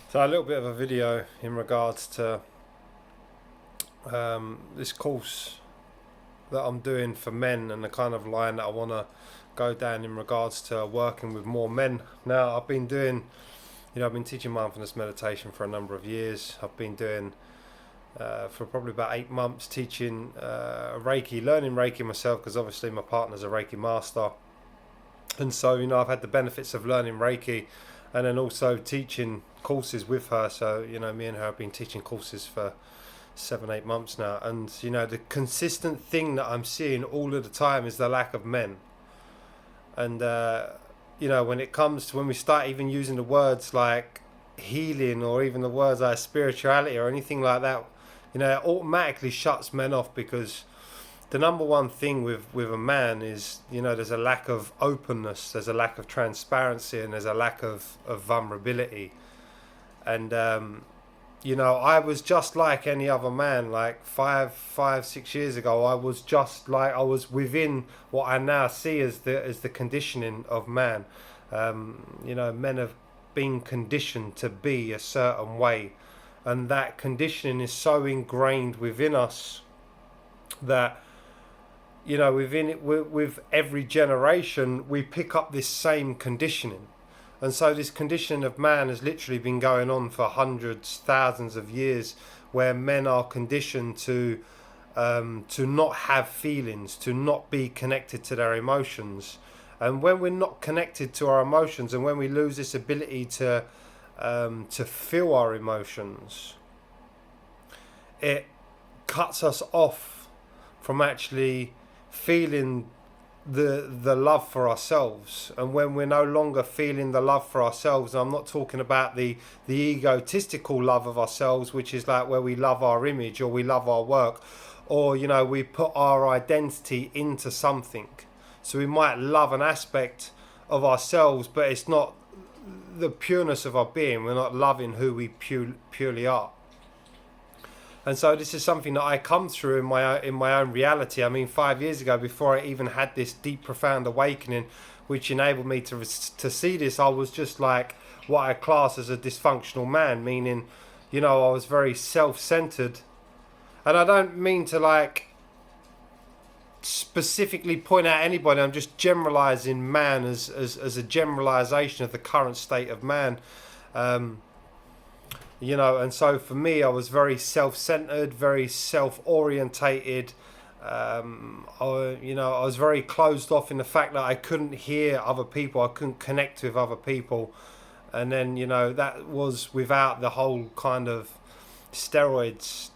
So a little bit of a video in regards to this course that I'm doing for men and the kind of line that I want to go down in regards to working with more men. Now I've been teaching mindfulness meditation for a number of years. I've been doing for probably about 8 months teaching Reiki, learning Reiki myself because obviously my partner's a Reiki master, and so I've had the benefits of learning Reiki and then also teaching courses with her. So me and her have been teaching courses for 7, 8 months now, and the consistent thing that I'm seeing all of the time is the lack of men. And when we start even using the words like healing or even the words like spirituality or anything like that, it automatically shuts men off, because the number one thing with a man is, there's a lack of openness, there's a lack of transparency, and there's a lack of vulnerability. And I was just like any other man. Like 6 years ago, I was within what I now see as the conditioning of man. Men have been conditioned to be a certain way, and that conditioning is so ingrained within us that with every generation we pick up this same conditioning. And so this conditioning of man has literally been going on for hundreds, thousands of years, where men are conditioned to not have feelings, to not be connected to their emotions. And when we're not connected to our emotions, and when we lose this ability to feel our emotions, it cuts us off from actually feeling the love for ourselves. And when we're no longer feeling the love for ourselves, and I'm not talking about the egotistical love of ourselves, which is like where we love our image or we love our work, or we put our identity into something. So we might love an aspect of ourselves, but it's not the pureness of our being. We're not loving who we purely are. And so this is something that I come through in my own reality. I mean, 5 years ago, before I even had this deep, profound awakening, which enabled me to see this, I was just like what I class as a dysfunctional man, meaning, I was very self-centered. And I don't mean to like specifically point out anybody. I'm just generalizing man as a generalization of the current state of man. And so for me, I was very self-centered, very self-orientated. I was very closed off in the fact that I couldn't hear other people, I couldn't connect with other people. And then, that was without the whole kind of steroids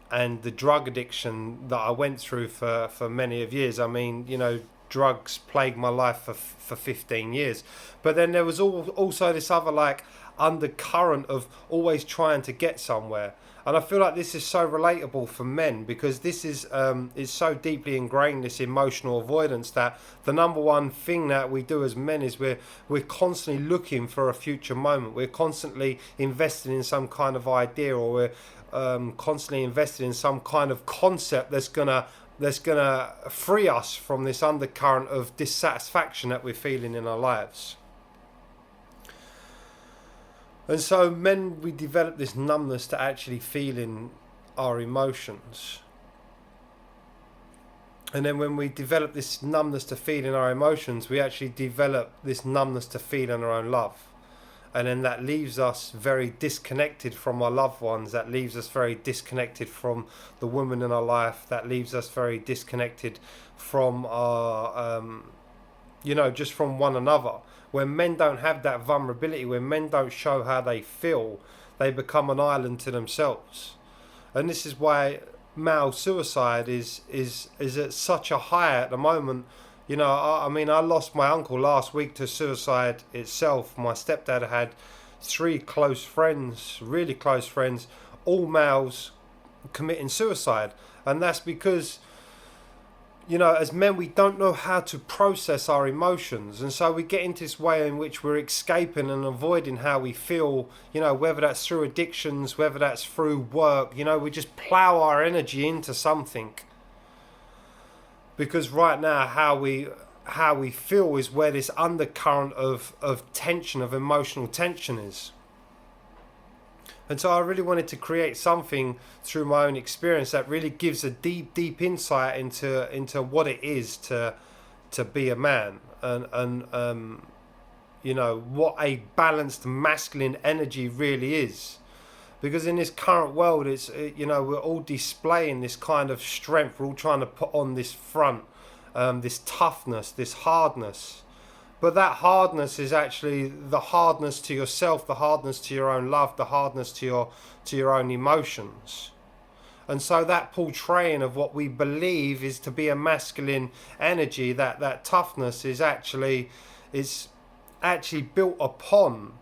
and the drug addiction that I went through for many of years. I mean, drugs plagued my life for 15 years. But then there was also this other like undercurrent of always trying to get somewhere. And I feel like this is so relatable for men, because this is so deeply ingrained, this emotional avoidance, that the number one thing that we do as men is we're constantly looking for a future moment. We're constantly investing in some kind of idea, or we're constantly invested in some kind of concept that's gonna free us from this undercurrent of dissatisfaction that we're feeling in our lives. And so men, we develop this numbness to actually feeling our emotions. And then when we develop this numbness to feeling our emotions, we actually develop this numbness to feeling our own love. And then that leaves us very disconnected from our loved ones. That leaves us very disconnected from the woman in our life. That leaves us very disconnected from our, just from one another. When men don't have that vulnerability, when men don't show how they feel, they become an island to themselves. And this is why male suicide is at such a high at the moment. I lost my uncle last week to suicide itself. My stepdad had 3 close friends, really close friends, all males, committing suicide. And that's because, as men, we don't know how to process our emotions. And so we get into this way in which we're escaping and avoiding how we feel, whether that's through addictions, whether that's through work. We just plow our energy into something. Because right now, how we feel is where this undercurrent of tension, of emotional tension is. And so I really wanted to create something through my own experience that really gives a deep insight into what it is to be a man, and what a balanced masculine energy really is. Because in this current world, we're all displaying this kind of strength. We're all trying to put on this front, this toughness, this hardness. But that hardness is actually the hardness to yourself, the hardness to your own love, the hardness to your own emotions. And so that portraying of what we believe is to be a masculine energy, that toughness is actually built upon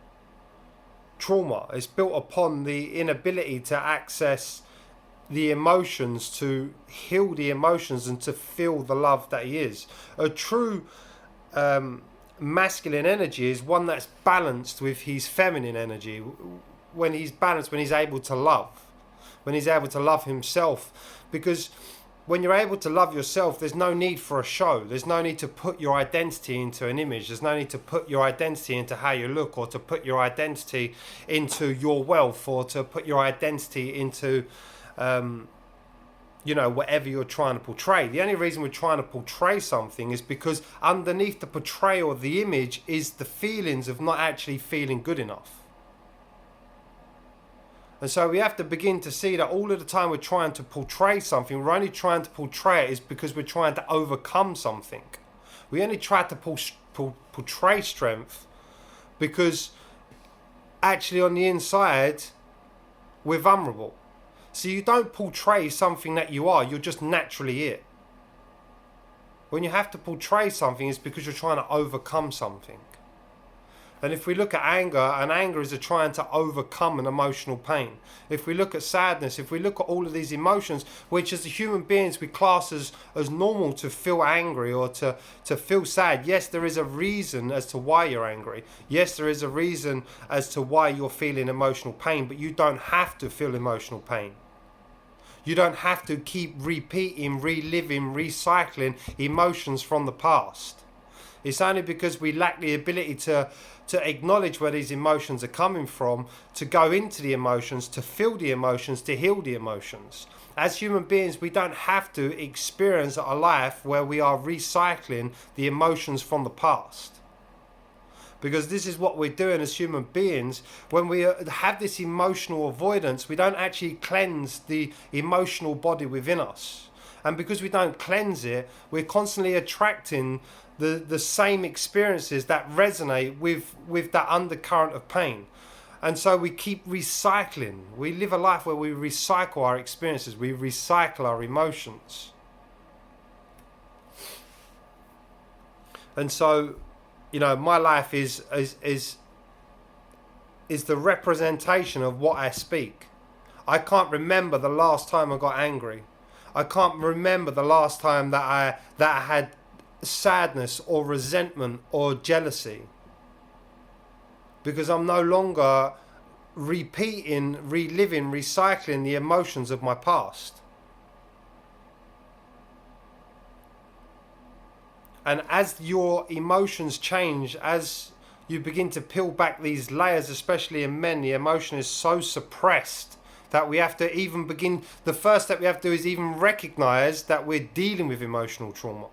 trauma. It's built upon the inability to access the emotions, to heal the emotions, and to feel the love that he is. A true masculine energy is one that's balanced with his feminine energy. When he's balanced, when he's able to love, when he's able to love himself. Because when you're able to love yourself, there's no need for a show. There's no need to put your identity into an image. There's no need to put your identity into how you look, or to put your identity into your wealth, or to put your identity into, whatever you're trying to portray. The only reason we're trying to portray something is because underneath the portrayal of the image is the feelings of not actually feeling good enough. And so we have to begin to see that all of the time we're trying to portray something, we're only trying to portray it is because we're trying to overcome something. We only try to portray strength because actually on the inside, we're vulnerable. So you don't portray something that you are, you're just naturally it. When you have to portray something, it's because you're trying to overcome something. And if we look at anger, and anger is trying to overcome an emotional pain. If we look at sadness, if we look at all of these emotions, which as human beings we class as normal to feel angry or to feel sad. Yes, there is a reason as to why you're angry. Yes, there is a reason as to why you're feeling emotional pain, but you don't have to feel emotional pain. You don't have to keep repeating, reliving, recycling emotions from the past. It's only because we lack the ability to acknowledge where these emotions are coming from, to go into the emotions, to feel the emotions, to heal the emotions. As human beings, we don't have to experience a life where we are recycling the emotions from the past. Because this is what we're doing as human beings. When we have this emotional avoidance, we don't actually cleanse the emotional body within us. And because we don't cleanse it, we're constantly attracting the same experiences that resonate with that undercurrent of pain. And so we keep recycling. We live a life where we recycle our experiences, we recycle our emotions. And so, my life is the representation of what I speak. I can't remember the last time I got angry. I can't remember the last time that I had sadness or resentment or jealousy, because I'm no longer repeating, reliving, recycling the emotions of my past. And as your emotions change, as you begin to peel back these layers, especially in men, the emotion is so suppressed that we have to even begin, the first step we have to do is even recognize that we're dealing with emotional trauma.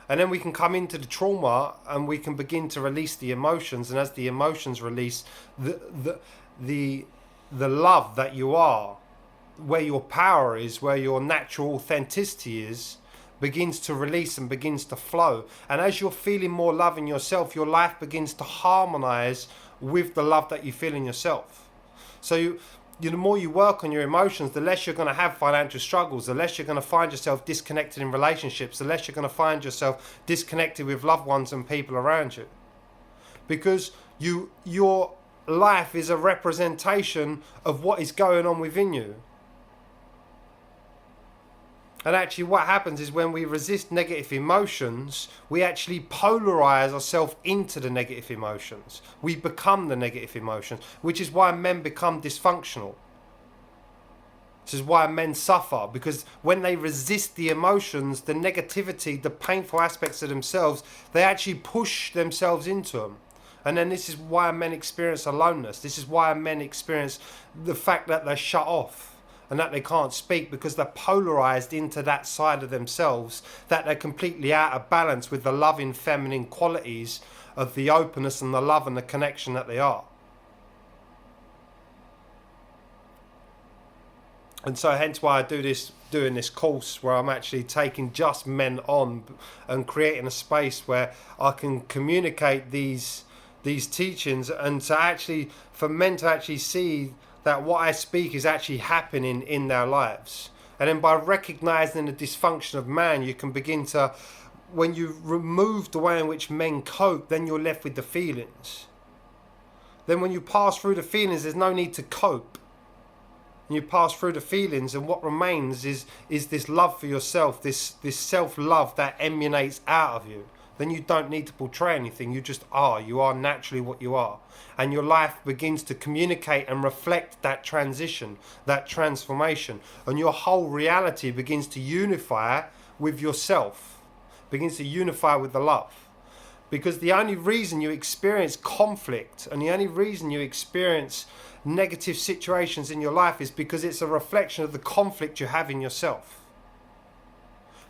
And then we can come into the trauma and we can begin to release the emotions. And as the emotions release, the love that you are, where your power is, where your natural authenticity is, begins to release and begins to flow. And as you're feeling more love in yourself, your life begins to harmonize with the love that you feel in yourself. So the more you work on your emotions, the less you're going to have financial struggles, the less you're going to find yourself disconnected in relationships, the less you're going to find yourself disconnected with loved ones and people around you. Because your life is a representation of what is going on within you. And actually what happens is when we resist negative emotions, we actually polarize ourselves into the negative emotions. We become the negative emotions, which is why men become dysfunctional. This is why men suffer, because when they resist the emotions, the negativity, the painful aspects of themselves, they actually push themselves into them. And then this is why men experience aloneness. This is why men experience the fact that they're shut off and that they can't speak, because they're polarized into that side of themselves, that they're completely out of balance with the loving feminine qualities of the openness and the love and the connection that they are. And so hence why I doing this course where I'm actually taking just men on and creating a space where I can communicate these teachings, and to actually, for men to actually see that what I speak is actually happening in their lives. And then by recognizing the dysfunction of man, you can begin to, when you remove the way in which men cope, then you're left with the feelings. Then when you pass through the feelings, there's no need to cope. And you pass through the feelings, and what remains is this love for yourself, this self-love that emanates out of you. Then you don't need to portray anything, you just are. You are naturally what you are. And your life begins to communicate and reflect that transition, that transformation. And your whole reality begins to unify with yourself, begins to unify with the love. Because the only reason you experience conflict and the only reason you experience negative situations in your life is because it's a reflection of the conflict you have in yourself.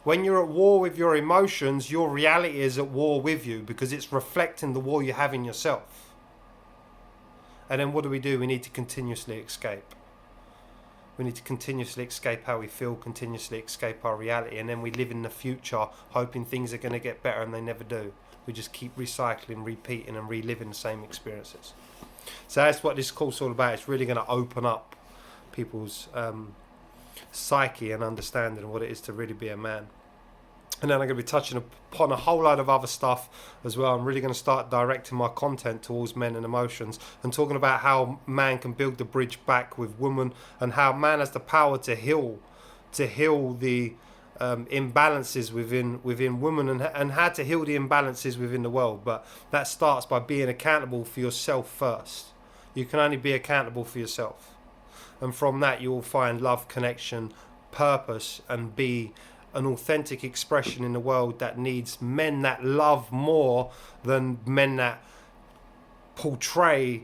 When you're at war with your emotions, your reality is at war with you, because it's reflecting the war you have in yourself. And then what do? We need to continuously escape. We need to continuously escape how we feel, continuously escape our reality, and then we live in the future hoping things are going to get better, and they never do. We just keep recycling, repeating and reliving the same experiences. So that's what this course is all about. It's really going to open up people's psyche and understanding of what it is to really be a man. And then I'm going to be touching upon a whole load of other stuff as well. I'm really going to start directing my content towards men and emotions, and talking about how man can build the bridge back with woman, and how man has the power to heal the imbalances within women, and how to heal the imbalances within the world. But that starts by being accountable for yourself first. You can only be accountable for yourself, and from that you will find love, connection, purpose, and be an authentic expression in the world that needs men that love more than men that portray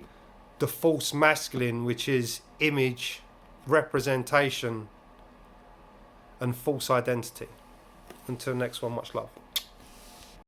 the false masculine, which is image, representation, and false identity. Until next one, much love.